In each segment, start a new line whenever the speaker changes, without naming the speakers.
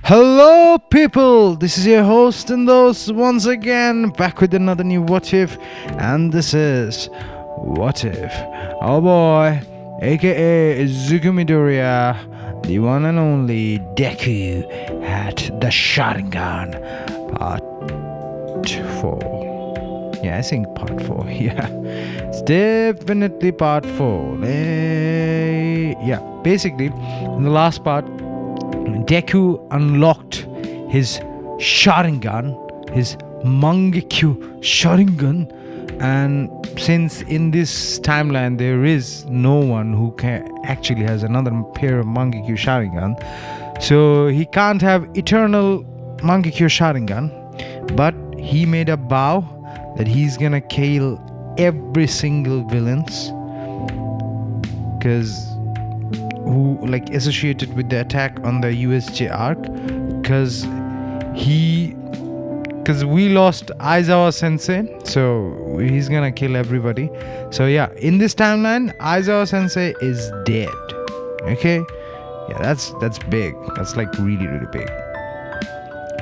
Hello, people. This is your host and those once again back with another new What If, and this is What If. Oh boy, aka Zuku Midoriya, the one and only Deku at the Sharingan, part 4. Yeah, I think part 4. Yeah, it's definitely part 4. Yeah, basically, in the last part, Deku unlocked his Sharingan, his Mangekyo Sharingan, and since in this timeline there is no one who actually has another pair of Mangekyo Sharingan, so he can't have eternal Mangekyo Sharingan, but he made a vow that he's gonna kill every single villains who associated with the attack on the USJ arc, because we lost Aizawa sensei, so he's gonna kill everybody. So yeah, in this timeline Aizawa sensei is dead. Okay, yeah, that's big. That's like really big.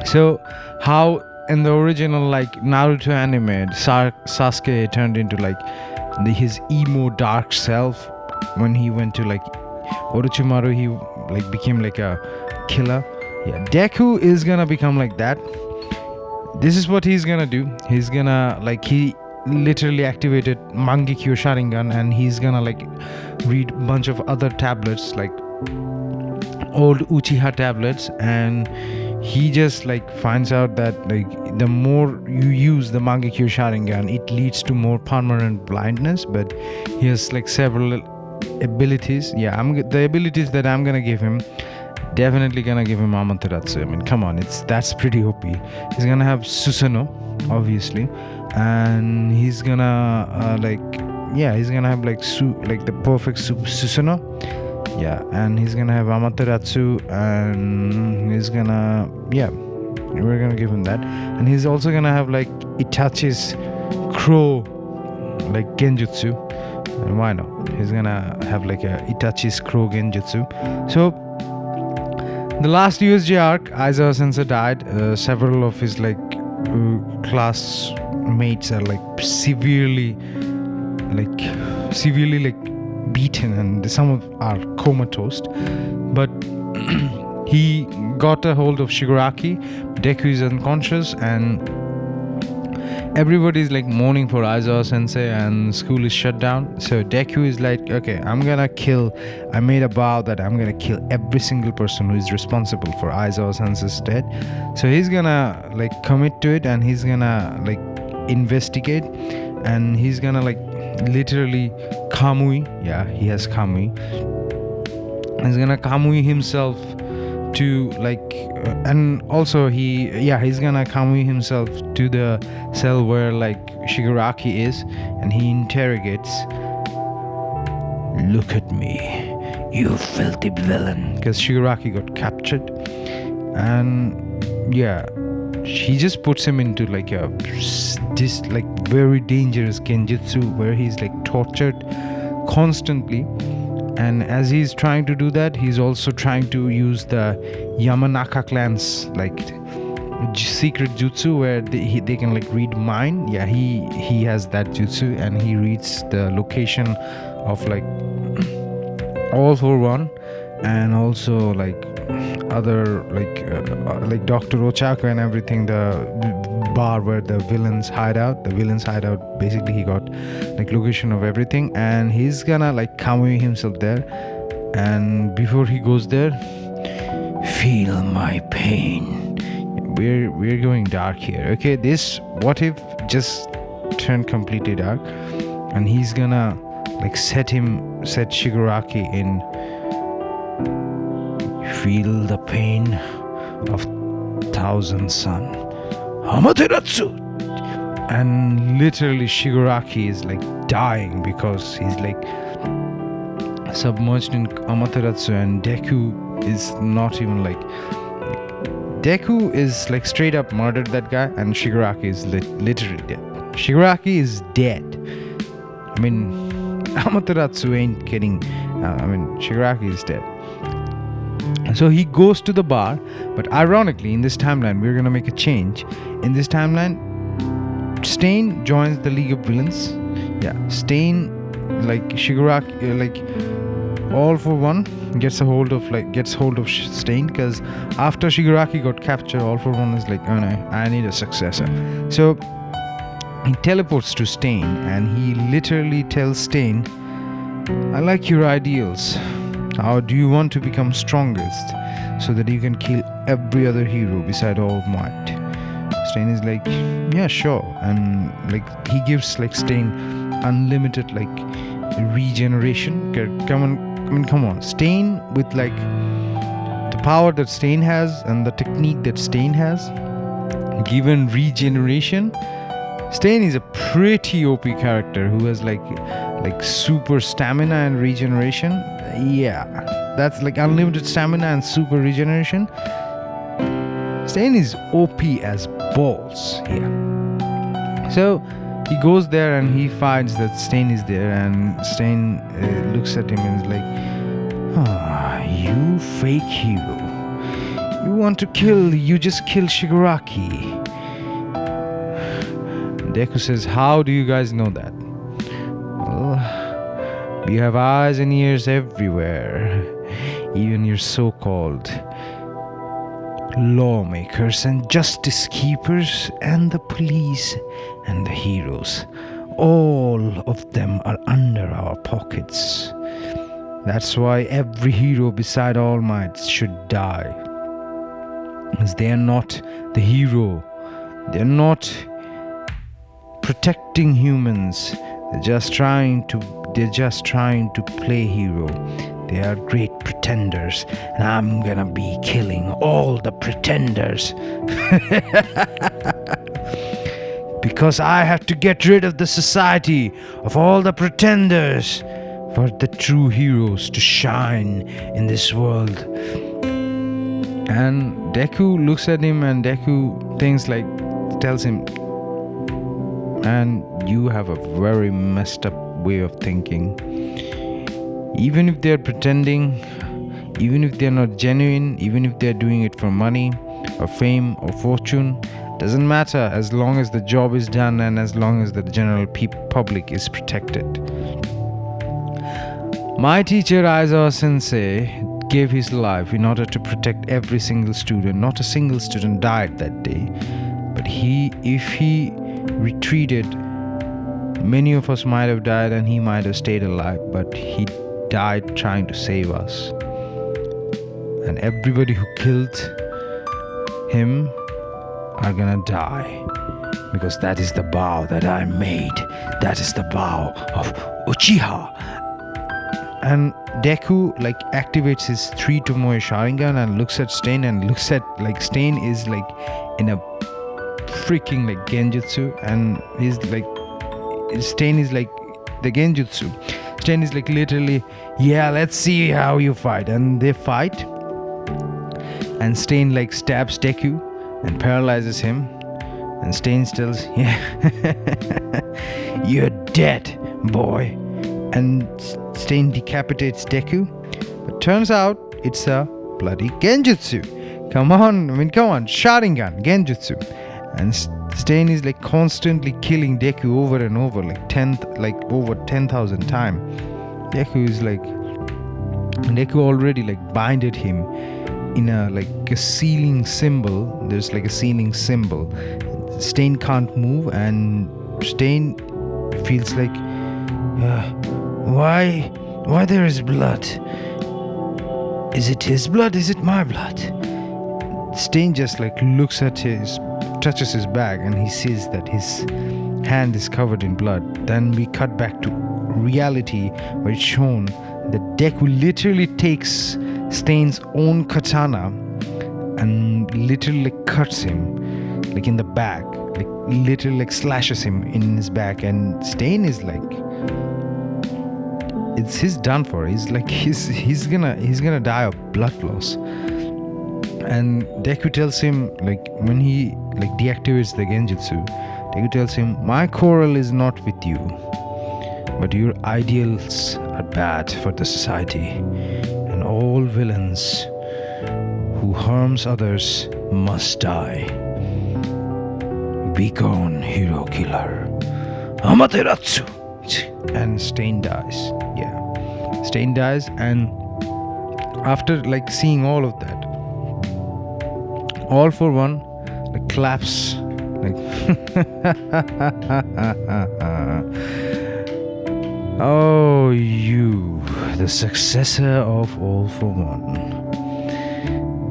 So how in the original Naruto anime Sasuke turned into his emo dark self when he went to Orochimaru, he became a killer. Yeah, Deku is gonna become like that. This is what he's gonna do. He's gonna he literally activated Mangekyo Sharingan, and he's gonna read a bunch of other tablets, old Uchiha tablets, and he just finds out that the more you use the Mangekyo Sharingan, it leads to more permanent blindness. But he has several abilities. Yeah, the abilities that I'm gonna give him, definitely gonna give him Amaterasu. I mean, come on, that's pretty OP. He's gonna have Susanoo, obviously, and he's gonna he's gonna have the perfect Susanoo. Yeah, and he's gonna have Amaterasu, and he's gonna we're gonna give him that, and he's also gonna have Itachi's crow genjutsu. And why not? He's gonna have a Itachi's crow genjutsu. So the last USJ arc, Aizawa sensei died. Several of his classmates are severely beaten, and some are comatose. But he got a hold of Shigaraki. Deku is unconscious, and everybody's mourning for Aizawa sensei, and school is shut down. So Deku is okay, I made a vow that I'm gonna kill every single person who is responsible for Aizawa sensei's death. So he's gonna commit to it, and he's gonna investigate, and he's gonna literally Kamui. Yeah, he has Kamui. He's gonna Kamui himself to and also he's gonna Kamui himself to the cell where Shigaraki is, and he interrogates, "Look at me, you filthy villain," because Shigaraki got captured, and he just puts him into this very dangerous genjutsu where he's tortured constantly. And as he's trying to do that, he's also trying to use the Yamanaka clan's secret jutsu where they can read mind. Yeah, he has that jutsu, and he reads the location of All for One, and also other Dr. Ochako and everything, the bar where the villains hide out. Basically he got location of everything, and he's gonna Kamui himself there. And before he goes there, feel my pain. We're going dark here. Okay, this What If just turned completely dark, and he's gonna set Shigaraki in. Feel the pain of thousand sun, Amaterasu. And literally Shigaraki is dying because he's submerged in Amaterasu, and Deku is not even Deku is straight up murdered that guy, and Shigaraki is literally dead. Shigaraki is dead. I mean, Amaterasu ain't getting Shigaraki is dead. So he goes to the bar, but ironically, in this timeline, we're gonna make a change. In this timeline, Stain joins the League of Villains. Yeah, Stain, like Shigaraki, like All For One gets hold of Stain, because after Shigaraki got captured, All For One is like, oh no, I need a successor. So he teleports to Stain, and he literally tells Stain, I like your ideals. How do you want to become strongest so that you can kill every other hero beside All Might? Stain is like, yeah, sure. And like he gives like Stain unlimited like regeneration. Come on. Stain with like the power that Stain has and the technique that Stain has, given regeneration, Stain is a pretty OP character who has like super stamina and regeneration. Yeah, that's like unlimited stamina and super regeneration. Stain is OP as balls here. So he goes there and he finds that Stain is there, and Stain looks at him and is like, you fake hero. You just kill Shigaraki. Deku says, how do you guys know that? Well, we have eyes and ears everywhere. Even your so-called lawmakers and justice keepers and the police and the heroes. All of them are under our pockets. That's why every hero beside All Might should die. Because they are not the hero. They're not protecting humans. They're just trying to play hero. They are great pretenders, and I'm gonna be killing all the pretenders. Because I have to get rid of the society of all the pretenders for the true heroes to shine in this world. And Deku looks at him, and Deku tells him, and you have a very messed up way of thinking. Even if they're pretending, even if they're not genuine, even if they're doing it for money or fame or fortune, doesn't matter as long as the job is done and as long as the general public is protected. My teacher Aizawa Sensei gave his life in order to protect every single student. Not a single student died that day. But if he retreated, many of us might have died and he might have stayed alive. But he died trying to save us. And everybody who killed him are gonna die. Because that is the vow that I made. That is the vow of Uchiha. And Deku activates his 3 Tomoe Sharingan and looks at Stain, and looks at Stain is in a freaking genjutsu, and he's Stain is the genjutsu. Stain is literally, yeah, let's see how you fight. And they fight, and Stain stabs Deku and paralyzes him, and Stain tells, yeah, you're dead, boy. And Stain decapitates Deku, but turns out it's a bloody genjutsu. Come on, Sharingan, genjutsu. And Stain is constantly killing Deku over and over, over 10,000 times. Deku already binded him in a a ceiling symbol. There's a ceiling symbol. Stain can't move, and Stain feels why there is blood? Is it his blood? Is it my blood? Stain just looks at touches his bag, and he sees that his hand is covered in blood. Then we cut back to reality, where it's shown that Deku literally takes Stain's own katana and literally cuts him in the back, literally slashes him in his back, and Stain is he's done for. He's gonna die of blood loss. And Deku tells him, when he deactivates the genjutsu, Deku tells him, my quarrel is not with you, but your ideals are bad for the society, and all villains who harms others must die. Be gone, hero killer. Amaterasu. And Stain dies. Yeah. Stain dies, and after like seeing all of that, All for One like claps like oh, you, the successor of All for One,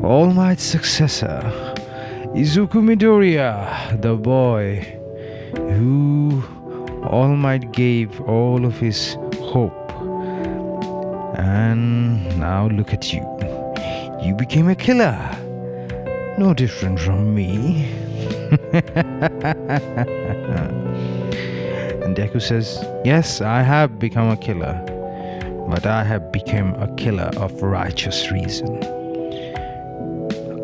All Might's successor, Izuku Midoriya, the boy who All Might gave all of his hope. And now look at you. You became a killer. No different from me. And Deku says, yes, I have become a killer, but I have become a killer of righteous reason.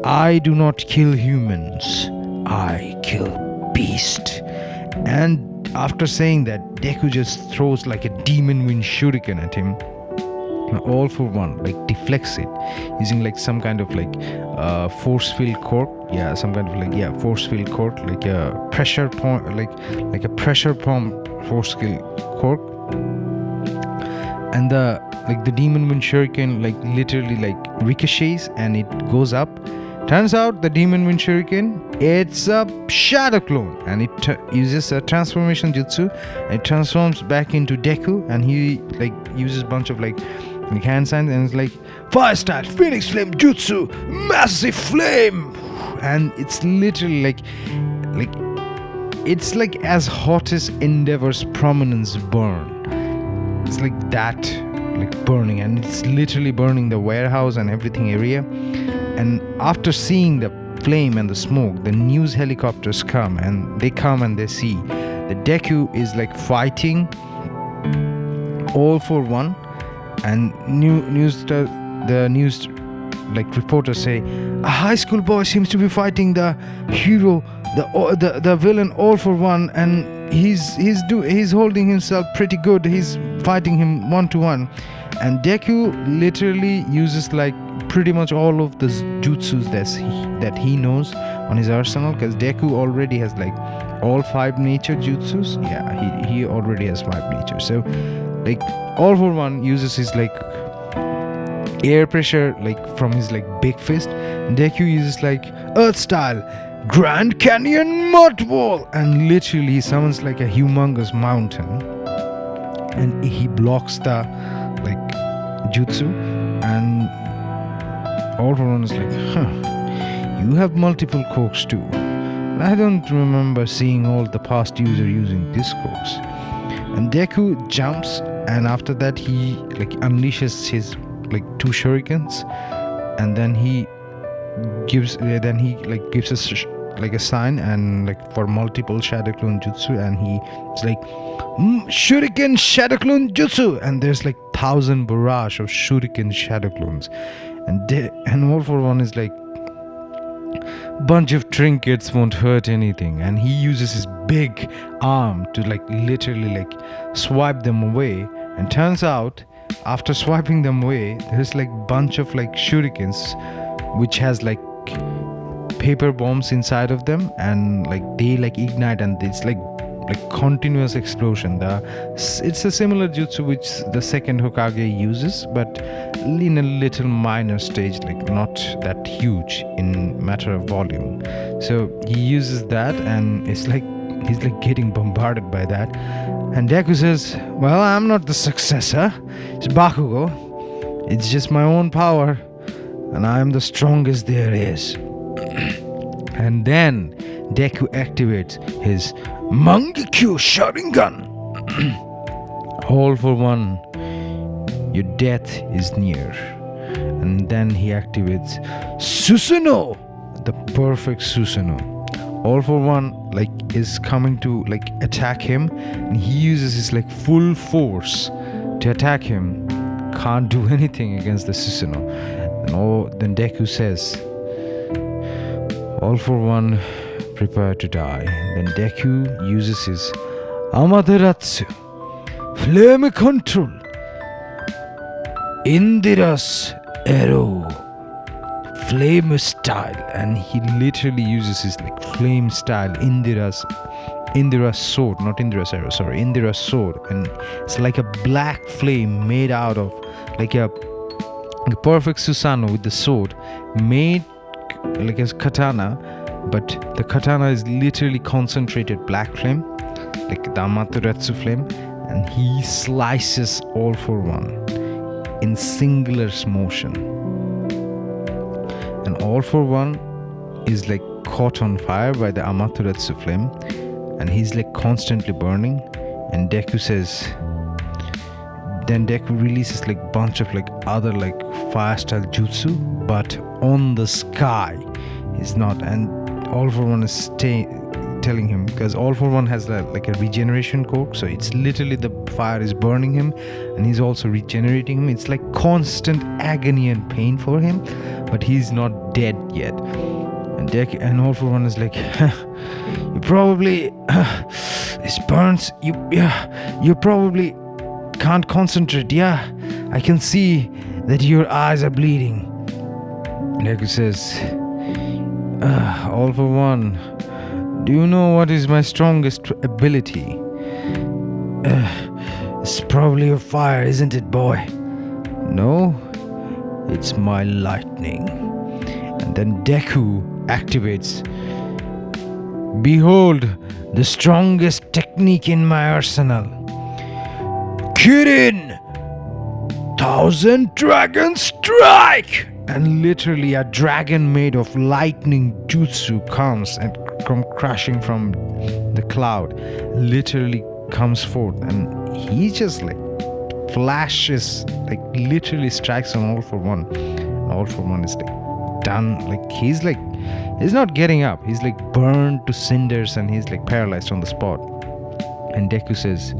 I do not kill humans, I kill beasts. And after saying that, Deku just throws like a demon wind shuriken at him. All for One like deflects it using like some kind of like force field cork. Yeah, some kind of like force field cork, like a pressure point, like a pressure pump force field cork. And the demon wind shuriken like literally like ricochets and it goes up. Turns out the demon wind shuriken, it's a shadow clone, and it uses a transformation jutsu. It transforms back into Deku, and he like uses a bunch of like hand signs, and it's like fire style, phoenix flame jutsu, massive flame, and it's literally like it's like as hot as Endeavor's prominence burn. It's like that, like burning, and it's literally burning the warehouse and everything area. And after seeing the flame and the smoke, the news helicopters come and they see the Deku is like fighting All for One, and the news like reporters say a high school boy seems to be fighting the hero, the villain All for One, and he's holding himself pretty good. He's fighting him 1-to-1, and Deku literally uses like pretty much all of the jutsus that he knows on his arsenal, because Deku already has like all 5 nature jutsus. Yeah, he already has 5 nature. So like All for One uses his like air pressure like from his like big fist. Deku uses like earth style Grand Canyon mud wall, and literally he summons like a humongous mountain, and he blocks the like jutsu. And All for One is like, you have multiple quirks too. And I don't remember seeing all the past user using this quirks. And Deku jumps, and after that he like unleashes his like 2 shurikens, and then he gives us like a sign and like for multiple shadow clone jutsu, and he's like shuriken shadow clone jutsu, and there's like 1,000 barrage of shuriken shadow clones. And All for One is like, bunch of trinkets won't hurt anything, and he uses his big arm to like literally like swipe them away. And turns out after swiping them away, there's like bunch of like shurikens which has like paper bombs inside of them, and like they like ignite, and it's like continuous explosion. It's a similar jutsu which the second Hokage uses, but in a little minor stage, like not that huge in matter of volume. So he uses that, and it's like he's like getting bombarded by that. And Deku says, well, I'm not the successor, it's Bakugo, it's just my own power, and I'm the strongest there is. And then Deku activates his Mangekyo Sharingan. All for One, your death is near. And then he activates Susanoo, the perfect Susanoo. All for One like is coming to like attack him, and he uses his like full force to attack him. Can't do anything against the Susanoo. Then Deku says, All for One, prepare to die. Then Deku uses his Amaterasu, Flame Control, Indira's Arrow, flame style, and he literally uses his like flame style, Indira's sword, not Indira's arrow, sorry, Indira's sword, and it's like a black flame made out of like a perfect Susanoo with the sword, made like a katana, but the katana is literally concentrated black flame, like the Amaterasu flame, and he slices All for One in singular motion. And All for One is like caught on fire by the Amaterasu flame, and he's like constantly burning. And Deku says, then Deku releases like bunch of like other like fire style jutsu, but on the sky is not. And All for One is telling him, because All for One has like a regeneration quirk, so it's literally the fire is burning him and he's also regenerating him. It's like constant agony and pain for him, but he's not dead yet. And and All for One is like, you probably it burns you probably can't concentrate. Yeah, I can see that your eyes are bleeding. Deku says, All for One, do you know what is my strongest ability? It's probably your fire, isn't it, boy? No, it's my lightning. And then Deku activates, behold the strongest technique in my arsenal, Kirin 1000 Dragon Strike! And literally a dragon made of lightning jutsu comes and come crashing from the cloud, literally comes forth, and he just like flashes, like literally strikes on All for One. All for One is like done, like he's not getting up, he's like burned to cinders and he's like paralyzed on the spot. And Deku says,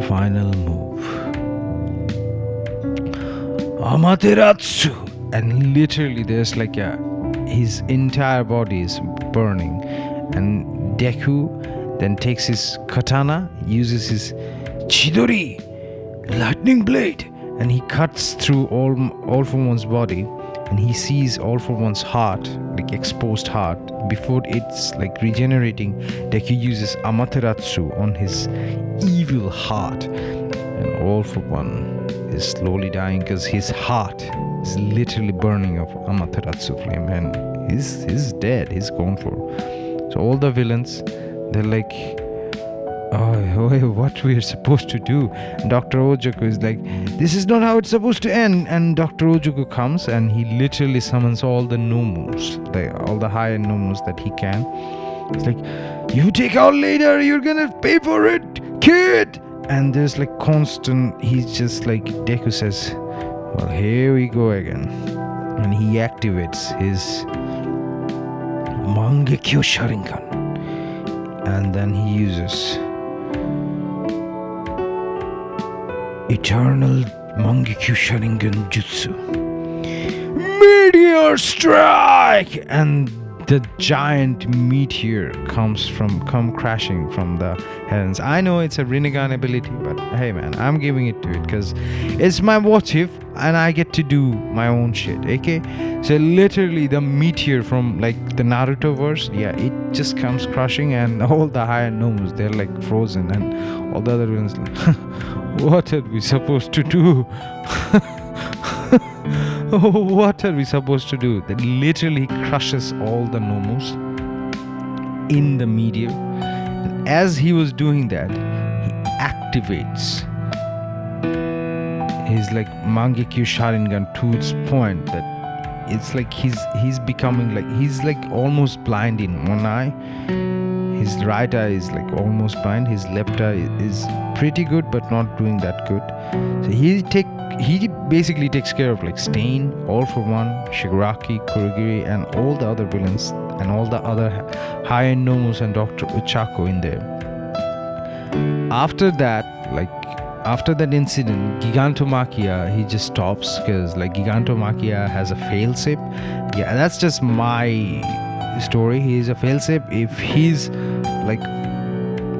final move, Amaterasu. And literally there's like his entire body is burning, and Deku then takes his katana, uses his Chidori lightning blade, and he cuts through all for One's body, and he sees All for One's heart, like exposed heart. Before it's like regenerating, Deku uses Amaterasu on his evil heart, and All for One is slowly dying because his heart is literally burning of Amaterasu flame, and he's dead, he's gone for. So all the villains, they're like, oh, what we're supposed to do? And Dr. Ojoku is like, this is not how it's supposed to end. And Dr. Ojoku comes and he literally summons all the Nomus, all the high-end Nomus that he can. It's like, you take out later, you're gonna pay for it, kid! And there's like constant, he's just like, Deku says, well, here we go again. And he activates his Mangekyo Sharingan. And then he uses Eternal Mangekyo Sharingan Jutsu, Meteor Strike! And the giant meteor come crashing from the heavens. I know it's a Rinnegan ability, but hey man, I'm giving it to it because it's my what if and I get to do my own shit, okay? So literally the meteor from like the Naruto verse, yeah, it just comes crushing, and all the higher gnomes, they're like frozen, and all the other villains like, what are we supposed to do? What are we supposed to do? That literally crushes all the Nomos in the meteor. And as he was doing that, he activates his like Mangekyo Sharingan to its point that it's like he's becoming like, he's like almost blind in one eye. His right eye is like almost blind. His left eye is pretty good, but not doing that good. So he basically takes care of like Stain, All for One, Shigaraki, Kurogiri, and all the other villains, and all the other high-end Nomos and Dr. Uchako in there. After that incident, Gigantomachia, he just stops because like Gigantomachia has a failsafe. Yeah, that's just my story. He is a failsafe. If he's like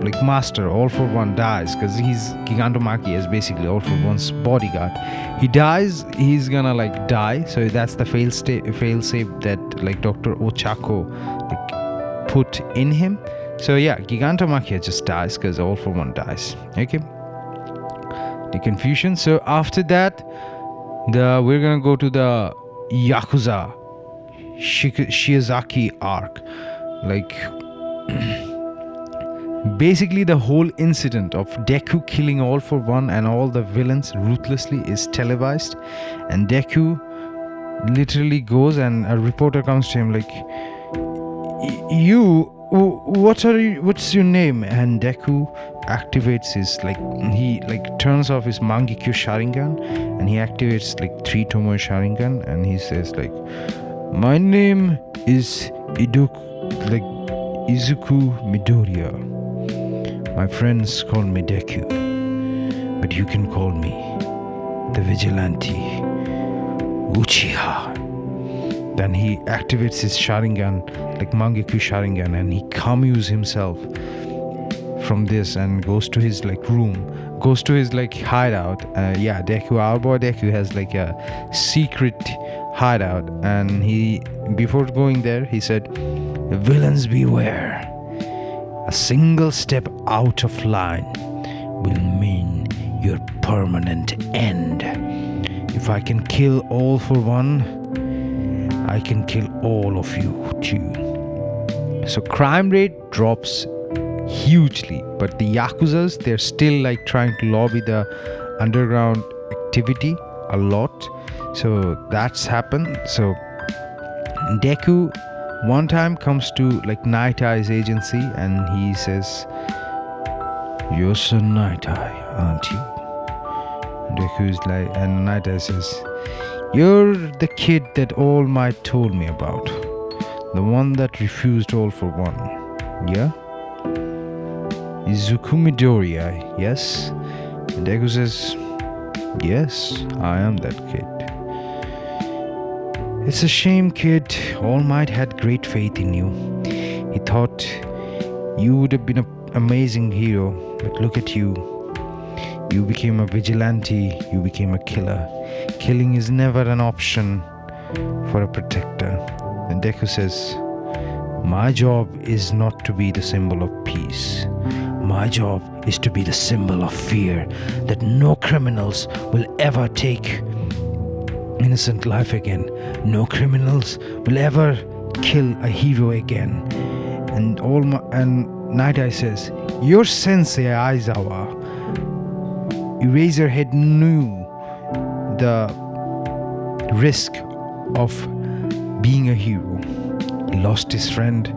like master, All For One, dies, because he's Gigantomachia is basically All For One's bodyguard. He dies, he's gonna like die. So that's the fail safe that like Dr. Ochako like put in him. So yeah, Gigantomachia just dies because All For One dies. Okay, the confusion. So after that, we're gonna go to the Yakuza Shiozaki arc. Like basically the whole incident of Deku killing All For One and all the villains ruthlessly is televised, and Deku literally goes, and a reporter comes to him like, what's your name? And Deku activates his he turns off his Mangekyo Sharingan, and he activates 3 Tomoe Sharingan, and he says like, my name is Izuku Midoriya. My friends call me Deku, but you can call me the Vigilante Uchiha. Then he activates his Sharingan, like Mangekyo Sharingan, and he communes himself from this and goes to his room, goes to his hideout. Deku, our boy Deku, has a secret hideout, and before going there he said, villains beware. A single step out of line will mean your permanent end. If I can kill All For One, I can kill all of you too. So crime rate drops hugely, but the Yakuzas, they're still trying to lobby the underground activity a lot. So that's happened. So Deku one time comes to Night Eye's agency, and he says, you're son Night Eye, aren't you? Deku's and Night Eye says, you're the kid that All Might told me about, the one that refused All For One, yeah? Izuku Midoriya, yes? And Deku says, yes, I am that kid. It's a shame, kid. All Might had great faith in you. He thought you would have been an amazing hero, but look at you. You became a vigilante, you became a killer. Killing is never an option for a protector. And Deku says, my job is not to be the symbol of peace. My job is to be the symbol of fear, that no criminals will ever take innocent life again. No criminals will ever kill a hero again. And Night Eye says, your sensei Aizawa, Eraserhead, knew the risk of being a hero. He lost his friend,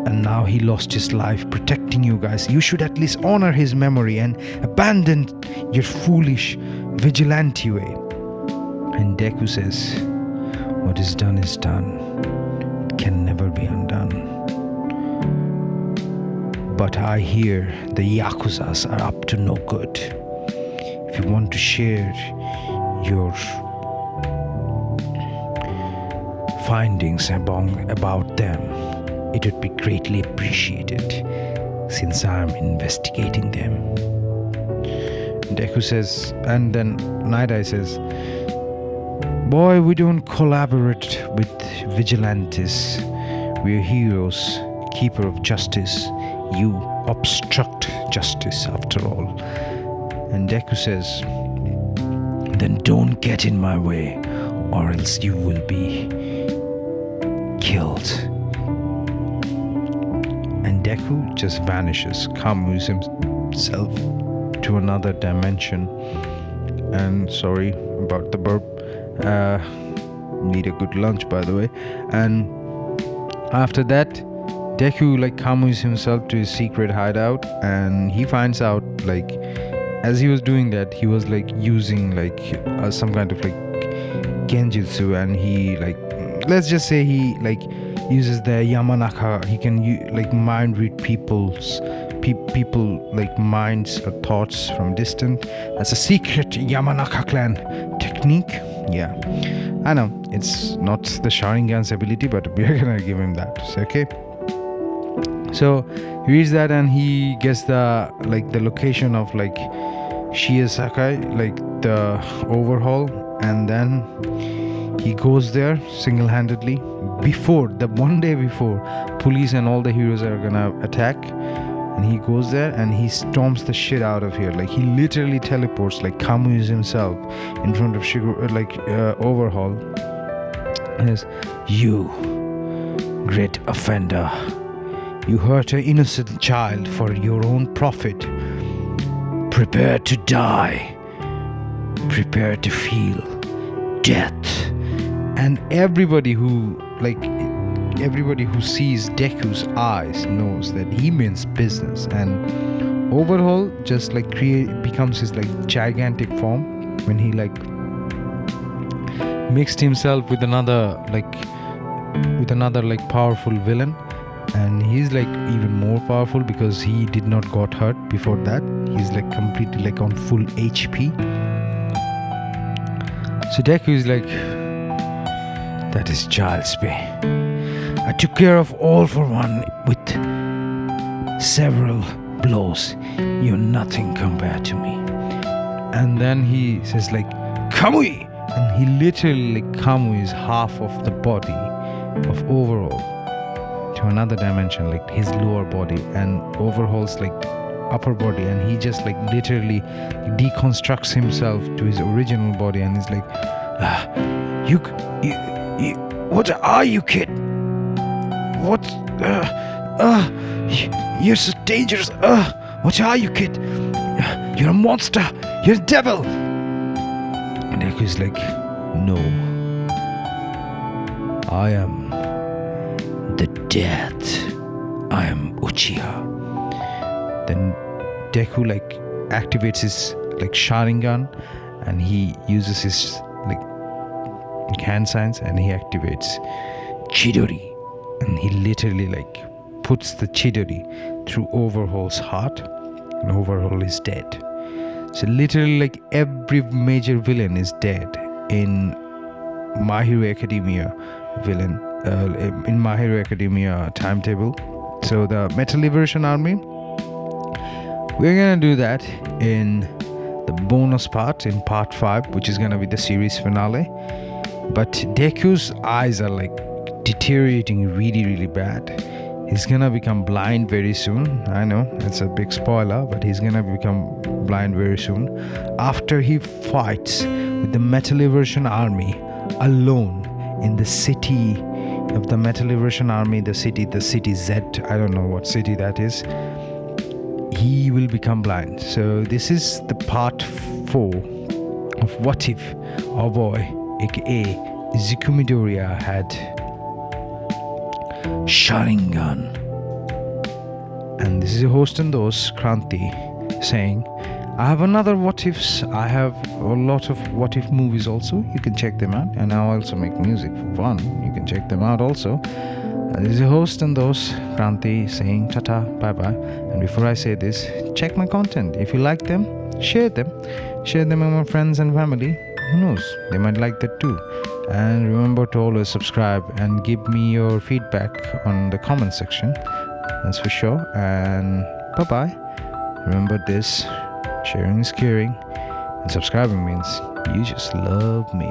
and now he lost his life protecting you guys. You should at least honor his memory and abandon your foolish vigilante way. And Deku says, what is done, it can never be undone. But I hear the Yakuzas are up to no good. If you want to share your findings about them, it would be greatly appreciated, since I'm investigating them. Deku says, and then Night Eye says, boy, we don't collaborate with vigilantes. We're heroes, keeper of justice. You obstruct justice, after all. And Deku says, then don't get in my way, or else you will be killed. And Deku just vanishes, communes himself to another dimension. And sorry about the burp. Need a good lunch, by the way. And after that, Deku communes himself to his secret hideout, and he finds out as he was doing that, he was using some kind of genjutsu, and he let's just say he uses the Yamanaka. He can mind read people's minds or thoughts from distant. That's a secret Yamanaka clan technique. Yeah, I know it's not the Sharingan's ability, but we're gonna give him that. Okay. So he reads that and he gets the location of Shiosaka, like the overhaul, and then he goes there single-handedly before the one day before police and all the heroes are gonna attack, and he goes there and he storms the shit out of here. Like he literally teleports like Kamui himself in front of overhaul. And says, "You great offender, you hurt an innocent child for your own profit. Prepare to die. Prepare to feel death." And everybody who sees Deku's eyes knows that he means business. And Overhaul just becomes his gigantic form when he mixed himself with another powerful villain, and he's even more powerful because he did not got hurt before that. He's completely on full HP. So Deku is that is child's play. I took care of all for one with several blows. You're nothing compared to me. And then he says Kamui, and he literally Kamui is half of the body of Overhaul to another dimension, his lower body, and Overhaul's upper body, and he just literally deconstructs himself to his original body, and he's you what are you, kid? What? You're so dangerous. What are you, kid? You're a monster. You're a devil. And Deku's no. I am the death. I am Uchiha. Then Deku activates his Sharingan, and he uses his hand signs, and he activates Chidori, and he literally puts the Chidori through Overhaul's heart, and Overhaul is dead. So literally every major villain is dead in My Hero Academia in My Hero Academia timetable. So the Metal Liberation Army, we're gonna do that in the bonus part, in part 5, which is gonna be the series finale. But Deku's eyes are deteriorating really, really bad. He's gonna become blind very soon. I know it's a big spoiler, but he's gonna become blind very soon after he fights with the Metal Liberation Army alone in the city of the Metal Liberation Army, the city Z. I don't know what city that is. He will become blind. So this is the part 4 of What If our boy, aka Izuku Midoriya, had Sharingan. And this is your host and host Kranti saying, I have another What Ifs. I have a lot of What If movies also. You can check them out. And I also make music for fun. You can check them out also. This is your host and host Kranti saying tata, bye bye. And before I say this, check my content. If you like them, share them. Share them with my friends and family. Who knows? They might like that too. And remember to always subscribe and give me your feedback on the comment section. That's for sure. And bye bye. Remember this. Sharing is caring, and subscribing means you just love me.